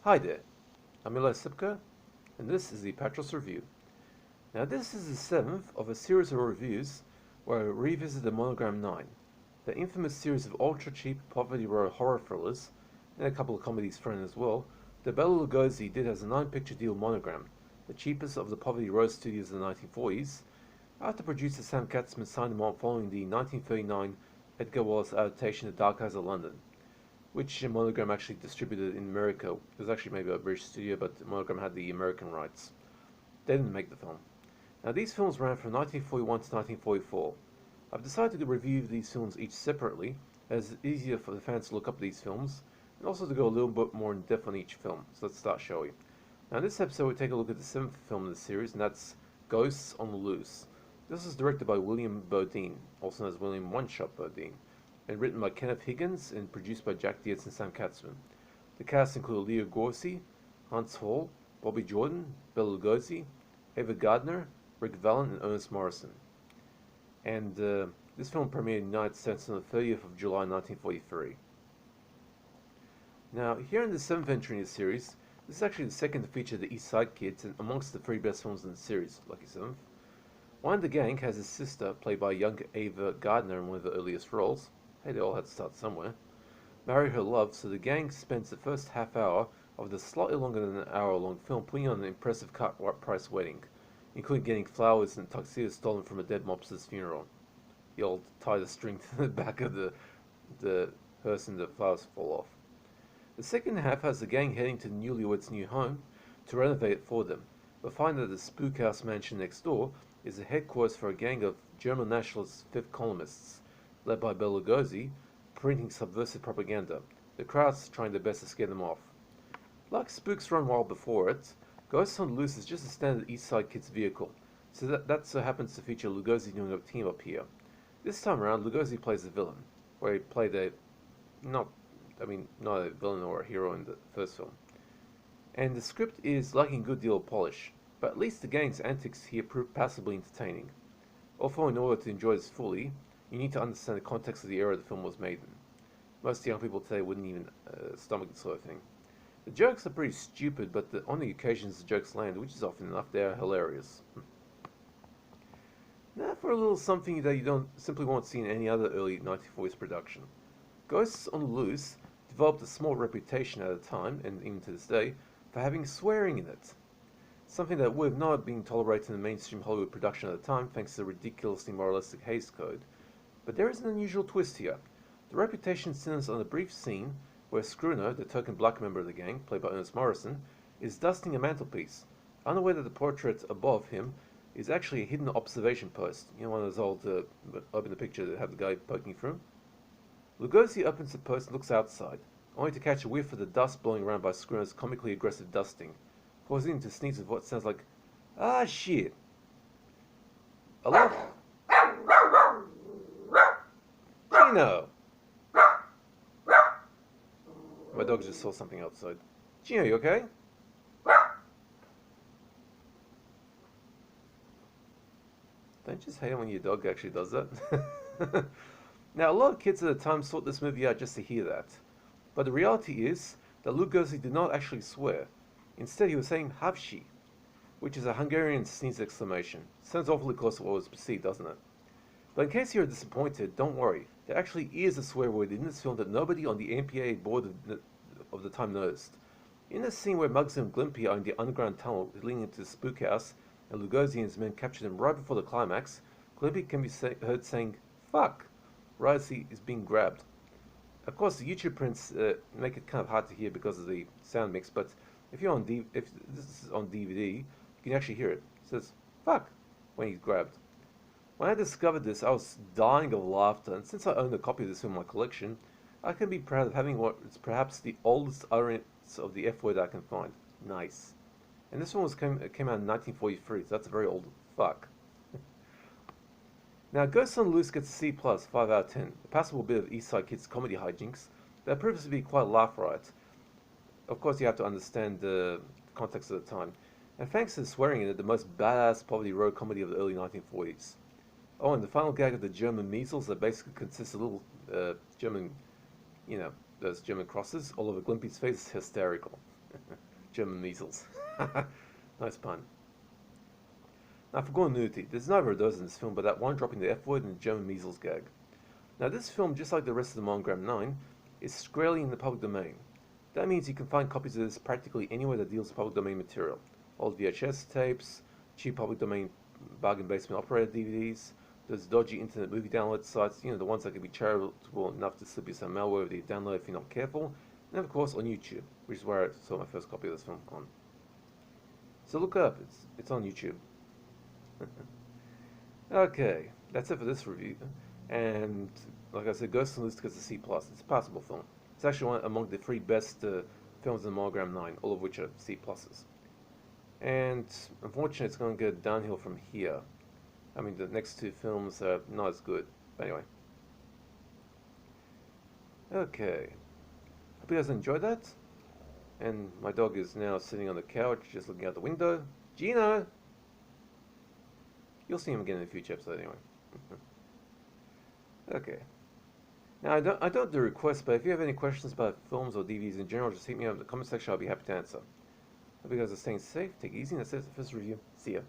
Hi there, I'm Bela Lugosi, and this is the Apatros Review. Now this is the seventh of a series of reviews where I revisit the Monogram 9, the infamous series of ultra-cheap poverty row horror thrillers, and a couple of comedies thrown in as well, that Bela Lugosi did as a 9-picture deal Monogram, the cheapest of the poverty row studios in the 1940s, after producer Sam Katzman signed him on following the 1939 Edgar Wallace adaptation of Dark Eyes of London, which Monogram actually distributed in America. It was actually made by a British studio, but Monogram had the American rights. They didn't make the film. Now, these films ran from 1941 to 1944. I've decided to review these films each separately, as it's easier for the fans to look up these films, and also to go a little bit more in depth on each film. So let's start, shall we? Now, in this episode, we take a look at the seventh film in the series, and that's Ghosts on the Loose. This is directed by William Bodine, also known as William One-Shot Bodine, and written by Kenneth Higgins and produced by Jack Dietz and Sam Katzman. The cast include Leo Gorcey, Hans Hall, Bobby Jordan, Bela Lugosi, Ava Gardner, Rick Vallon, and Ernest Morrison. And this film premiered in the United States on the 30th of July 1943. Now, here in the seventh entry in the series, this is actually the second to feature the East Side Kids, and amongst the three best films in the series, lucky seventh. One of the gang has his sister, played by young Ava Gardner in one of the earliest roles. Hey, they all had to start somewhere. Marry her love, so the gang spends the first half hour of the slightly longer than an hour-long film putting on an impressive cut-price wedding, including getting flowers and tuxedos stolen from a dead mobster's funeral. You'll tie the string to the back of the hearse and the flowers fall off. The second half has the gang heading to the newlyweds' new home to renovate it for them, but find that the spook house mansion next door is the headquarters for a gang of German Nationalist fifth columnists, led by Bela Lugosi, printing subversive propaganda, the crowds trying their best to scare them off. Like Spooks Run Wild before it, Ghosts on the Loose is just a standard East Side Kids vehicle, so that so happens to feature Lugosi doing a team up here. This time around, Lugosi plays the villain, where he played not a villain or a hero in the first film. And the script is lacking a good deal of polish, but at least the gang's antics here prove passably entertaining. Although in order to enjoy this fully, you need to understand the context of the era the film was made in. Most young people today wouldn't even stomach this sort of thing. The jokes are pretty stupid, but on the occasions the jokes land, which is often enough, they are hilarious. Now for a little something that you simply won't see in any other early 1940s production. Ghosts on the Loose developed a small reputation at the time, and even to this day, for having swearing in it. Something that would have not been tolerated in the mainstream Hollywood production at the time thanks to the ridiculously moralistic Hays Code. But there is an unusual twist here. The reputation centers on a brief scene where Scrooner, the token black member of the gang, played by Ernest Morrison, is dusting a mantelpiece, unaware that the portrait above him is actually a hidden observation post. You know, one of those old open the picture that have the guy poking through? Lugosi opens the post and looks outside, only to catch a whiff of the dust blowing around by Scrooner's comically aggressive dusting, causing him to sneeze with what sounds like, "Ah, shit." Hello? Gino! My dog just saw something outside. Gino, you okay? Don't you just hate it when your dog actually does that? Now, a lot of kids at the time sought this movie out just to hear that. But the reality is that Lugosi did not actually swear. Instead, he was saying "havshi," which is a Hungarian sneeze exclamation. Sounds awfully close to what was perceived, doesn't it? But in case you're disappointed, don't worry. There actually is a swear word in this film that nobody on the MPA board of the time noticed. In the scene where Muggsy and Glimpy are in the underground tunnel leading into the spook house, and Lugosi and his men capture them right before the climax, Glimpy can be heard saying "fuck" right as he is being grabbed. Of course, the YouTube prints make it kind of hard to hear because of the sound mix, but if this is on DVD, you can actually hear it. It says "fuck" when he's grabbed. When I discovered this, I was dying of laughter, and since I own a copy of this in my collection, I can be proud of having what is perhaps the oldest utterance of the F word I can find. Nice. And this one came out in 1943, so that's a very old fuck. Now, Ghosts on the Loose gets a C+, 5 out of 10, a passable bit of East Side Kids comedy hijinks that proves to be quite laugh riot. Of course, you have to understand the context of the time. And thanks to the swearing in it, the most badass poverty row comedy of the early 1940s. Oh, and the final gag of the German measles that basically consists of little German, those German crosses all over Glimpy's face is hysterical. German measles. Nice pun. Now, for gore nudity, there's neither of those in this film but that one dropping the F word and the German measles gag. Now, this film, just like the rest of the Monogram 9, is squarely in the public domain. That means you can find copies of this practically anywhere that deals with public domain material. Old VHS tapes, cheap public domain bargain basement operator DVDs, those dodgy internet movie download sites, the ones that can be charitable enough to slip you some malware that you download if you're not careful, and of course on YouTube, which is where I saw my first copy of this film on. So look up, it's on YouTube. Okay, that's it for this review. And like I said, Ghost in the List gets a C+. It's a passable film. It's actually one among the 3 best films in Monogram 9, all of which are C+. And unfortunately, it's going to get downhill from here. I mean, the next 2 films are not as good. But anyway. Okay. Hope you guys enjoyed that. And my dog is now sitting on the couch, just looking out the window. Gino! You'll see him again in a future episodes anyway. Okay. Now, I don't do requests, but if you have any questions about films or DVDs in general, just hit me up in the comment section. I'll be happy to answer. Hope you guys are staying safe. Take it easy. And that's it for this review. See ya.